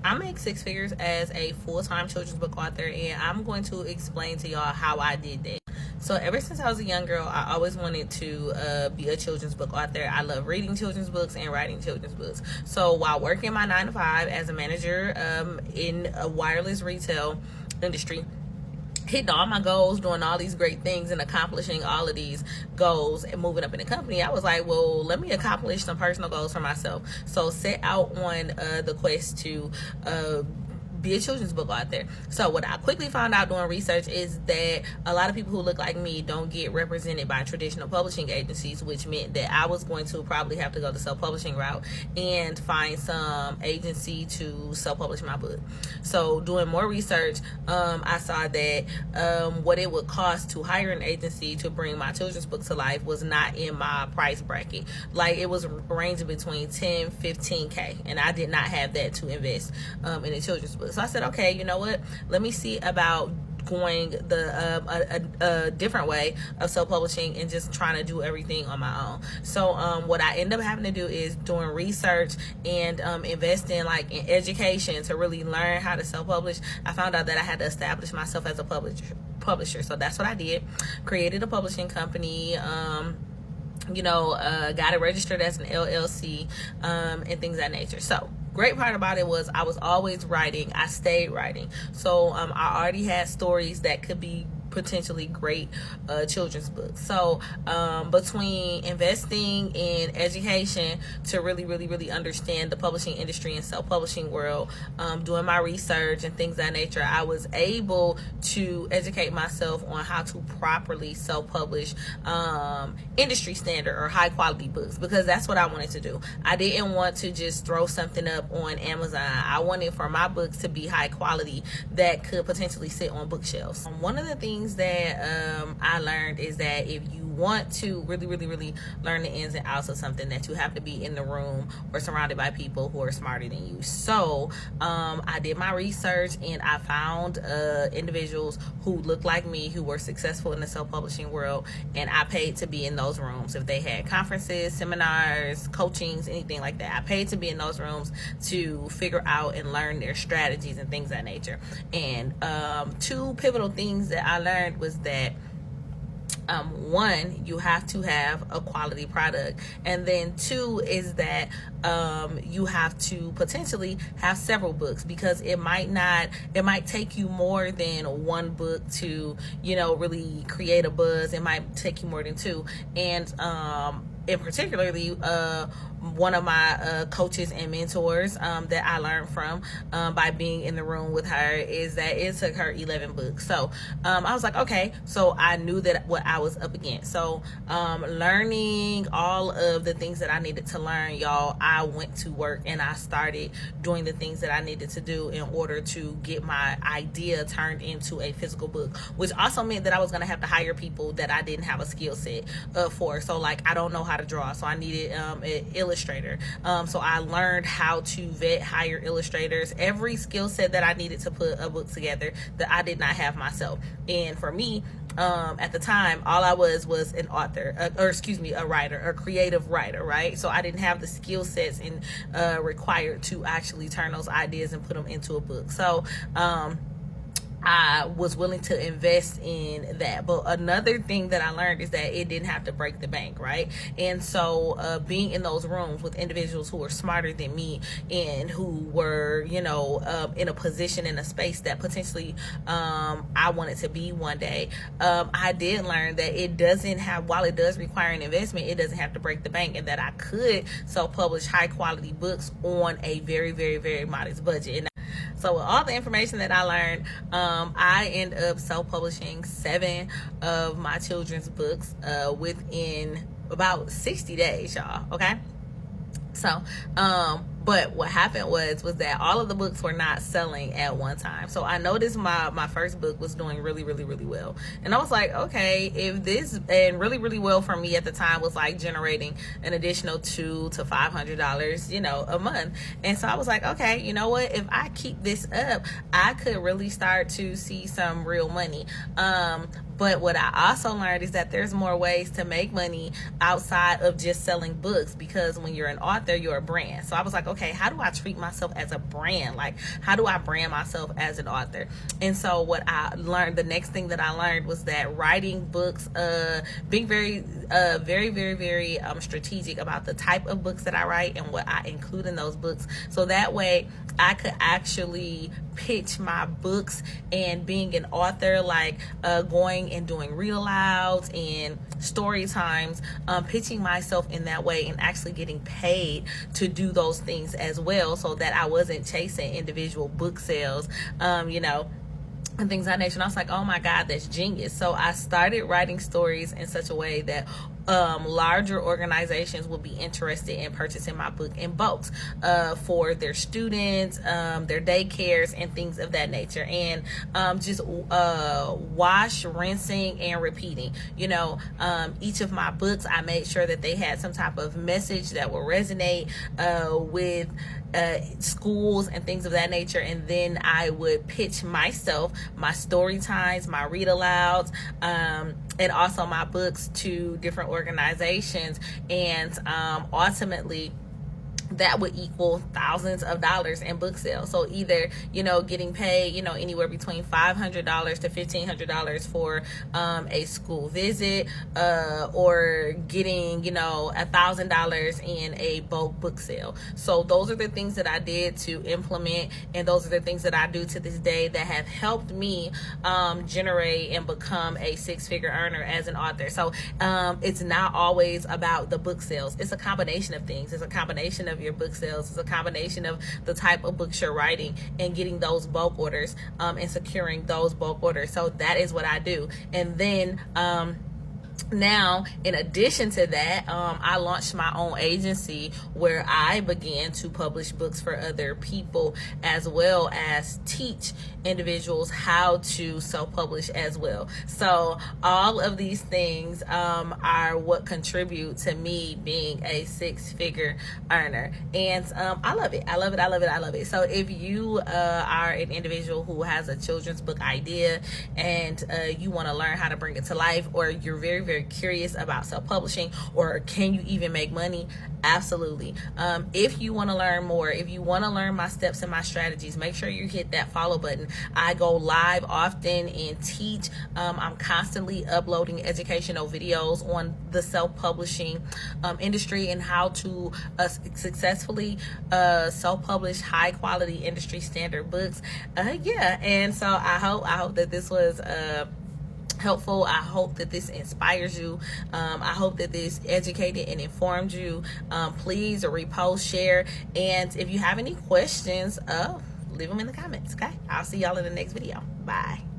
I make six figures as a full-time children's book author, and I'm going to explain to y'all how I did that. So ever since I was a young girl, I always wanted to be a children's book author. I love reading children's books and writing children's books. So while working my 9 to 5 as a manager in a wireless retail industry, hitting all my goals, doing all these great things and accomplishing all of these goals and moving up in the company, I was like, well, let me accomplish some personal goals for myself. So set out on the quest to be a children's book author. So what I quickly found out doing research is that a lot of people who look like me don't get represented by traditional publishing agencies, which meant that I was going to probably have to go the self-publishing route and find some agency to self-publish my book. So doing more research, I saw that what it would cost to hire an agency to bring my children's book to life was not in my price bracket. Like, it was ranging between 10, 15K, and I did not have that to invest in a children's book. So I said, okay, you know what? Let me see about going a different way of self-publishing and just trying to do everything on my own. So what I end up having to do is doing research and investing like in education to really learn how to self-publish. I found out that I had to establish myself as a publisher. So that's what I did. Created a publishing company. Got it registered as an LLC, and things of that nature. So great part about it was I was always writing. I stayed writing. So I already had stories that could be potentially great children's books. So between investing in education to really understand the publishing industry and self-publishing world, doing my research and things of that nature, I was able to educate myself on how to properly self-publish industry standard or high quality books, because that's what I wanted to do. I didn't want to just throw something up on Amazon. I wanted for my books to be high quality that could potentially sit on bookshelves. One of the things that I learned is that if you want to really learn the ins and outs of something, that you have to be in the room or surrounded by people who are smarter than you. So I did my research and I found individuals who looked like me, who were successful in the self-publishing world, and I paid to be in those rooms. If they had conferences, seminars, coachings, anything like that, I paid to be in those rooms to figure out and learn their strategies and things of that nature. And two pivotal things that I learned was that one, you have to have a quality product, and then two is that you have to potentially have several books, because it might take you more than one book to really create a buzz. It might take you more than two. And in particularly one of my coaches and mentors that I learned from by being in the room with her is that it took her 11 books. So I was like, okay, so I knew that what I was up against. So learning all of the things that I needed to learn, y'all, I went to work and I started doing the things that I needed to do in order to get my idea turned into a physical book, which also meant that I was going to have to hire people that I didn't have a skill set for. So like, I don't know how to draw, so I needed an illustrator. So I learned how to hire illustrators, every skill set that I needed to put a book together that I did not have myself. And for me, at the time, all I was an author, a writer, a creative writer, right? So I didn't have the skill sets required to actually turn those ideas and put them into a book. So I was willing to invest in that. But another thing that I learned is that it didn't have to break the bank, right? And so being in those rooms with individuals who were smarter than me and who were, in a position, in a space that potentially I wanted to be one day, I did learn that while it does require an investment, it doesn't have to break the bank, and that I could self-publish high quality books on a very modest budget. And so with all the information that I learned, I end up self-publishing 7 of my children's books within about 60 days, y'all, okay? So, but what happened was that all of the books were not selling at one time. So I noticed my first book was doing really well. And I was like, okay, if this, and really well for me at the time was like generating an additional $200 to $500, a month. And so I was like, okay, you know what? If I keep this up, I could really start to see some real money. But what I also learned is that there's more ways to make money outside of just selling books, because when you're an author, you're a brand. So I was like, okay, how do I treat myself as a brand? Like, how do I brand myself as an author? And so what I learned, the next thing that I learned was that writing books, being very strategic about the type of books that I write and what I include in those books. So that way I could actually pitch my books, and being an author, like going and doing read alouds and story times, pitching myself in that way and actually getting paid to do those things as well, so that I wasn't chasing individual book sales, and things of that nature. And I was like, oh my God, that's genius. So I started writing stories in such a way that larger organizations will be interested in purchasing my book in bulks for their students, their daycares, and things of that nature. And just wash, rinsing, and repeating. Each of my books, I made sure that they had some type of message that will resonate with schools and things of that nature. And then I would pitch myself, my story times, my read alouds, and also my books to different organizations, and ultimately that would equal thousands of dollars in book sales. So either, getting paid, anywhere between $500 to $1,500 for a school visit, or getting, $1,000 in a bulk book sale. So those are the things that I did to implement, and those are the things that I do to this day that have helped me generate and become a six-figure earner as an author. So it's not always about the book sales. It's a combination of things. It's a combination of your book sales. It's a combination of the type of books you're writing and getting those bulk orders, and securing those bulk orders. So that is what I do. And then now, in addition to that, I launched my own agency where I began to publish books for other people, as well as teach individuals how to self-publish as well. So all of these things are what contribute to me being a six-figure earner. And I love it. I love it. I love it. I love it. So if you are an individual who has a children's book idea, and you want to learn how to bring it to life, or you're very curious about self-publishing, or can you even make money? Absolutely. If you want to learn more, if you want to learn my steps and my strategies, make sure you hit that follow button. I go live often and teach. I'm constantly uploading educational videos on the self-publishing industry, and how to successfully self-publish high quality industry standard books. And so I hope that this was helpful. I hope that this inspires you. I hope that this educated and informed you. Please repost, share, and if you have any questions, leave them in the comments. Okay, I'll see y'all in the next video. Bye.